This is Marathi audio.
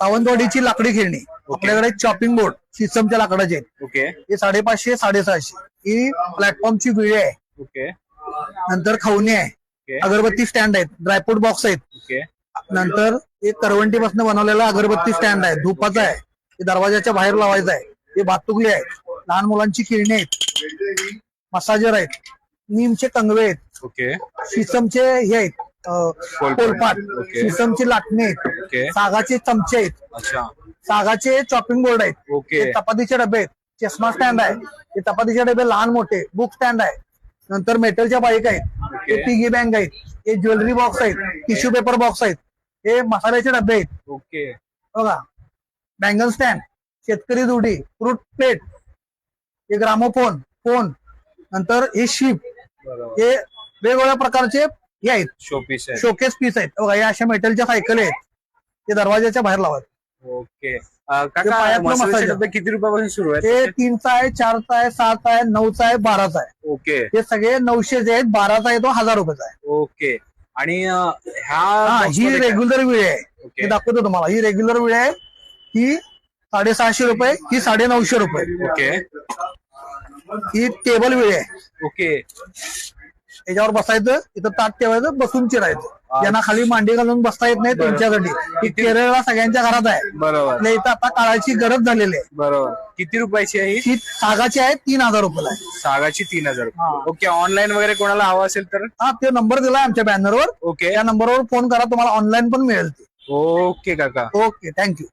सावंतवाडीची लाकडी खेळणी आपल्याकडे चॉपिंग बोर्ड सिस्टमच्या लाकडाचे आहेत. ओके हे 550 650. ही प्लॅटफॉर्मची विळे आहे. ओके नंतर खवणी आहे. अगरबत्ती स्टँड आहेत. ड्रायफ्रूट बॉक्स आहेत. ओके नंतर एक करवंटीपासून बनवलेला अगरबत्ती स्टँड आहे. धुपाचा आहे. हे दरवाजाच्या बाहेर लावायचं आहे. हे भातुकली आहेत. लहान मुलांची खेळणी आहेत. मसाजर आहेत. नीमचे कंगवे आहेत. ओके शिसमचे हे आहेत पोलपाट. शिसमची लाटणे आहेत. ओके सागाचे चमचे आहेत. अच्छा सागाचे चॉपिंग बोर्ड आहेत. ओके हे चपातीचे डबे आहेत. चष्मा स्टँड आहे. हे चपातीचे डबे लहान मोठे. बुक स्टँड आहे. नंतर मेटलच्या बाईक आहेत. हे पिगी बँक आहेत. हे ज्वेलरी बॉक्स आहेत. टिश्यू पेपर बॉक्स आहेत. हे मसाल्याचे डबे आहेत. ओके बघा बँगल स्टँड, शेतकरी दुडी, फ्रूट प्लेट, हे ग्रामोफोन फोन. नंतर हे शिप. हे वेगवेगळ्या प्रकारचे हे आहेत शोपीस आहे. शोकेस पीस आहेत. बघा या अशा मेटलच्या सायकल आहेत. ते दरवाजाच्या बाहेर लावत. ओके ते काका पायातलं मसाल्याचे मसाज. डबे किती रुपयापासून सुरू आहेत? हे 3चा आहे, 4चा आहे, 7चा आहे, 9चा आहे, 12चा आहे. ओके हे सगळे 900 आहेत. 12चा आहे तो 1000 रुपयाचा आहे. ओके आणि हा ही ह्या रेग्युलर विळे आहे. ओके. हे दाखवतो तुम्हाला. ही रेग्युलर विळे आहे. ही 650 रुपये. ही 950 रुपये. ओके ही टेबल विळे आहे. ओके याच्यावर बसायचं, इथं ताट ठेवायचं, बसून चिरायचं. ज्यांना खाली मांडी घालून बसता येत नाही त्यांच्यासाठी. ही केरळला सगळ्यांच्या घरात आहे. बरोबर आपल्या इथं आता काळाची गरज झालेली आहे. बरोबर. किती रुपयाची आहे ही? ही सागाची आहे. 3000 रुपयाला आहे. सागाची 3000. ओके ऑनलाईन वगैरे कोणाला हवा असेल तर? हा ते नंबर दिलाय आमच्या बॅनरवर. ओके त्या नंबरवर फोन करा. तुम्हाला ऑनलाईन पण मिळेल ते. ओके काका. Okay thank you.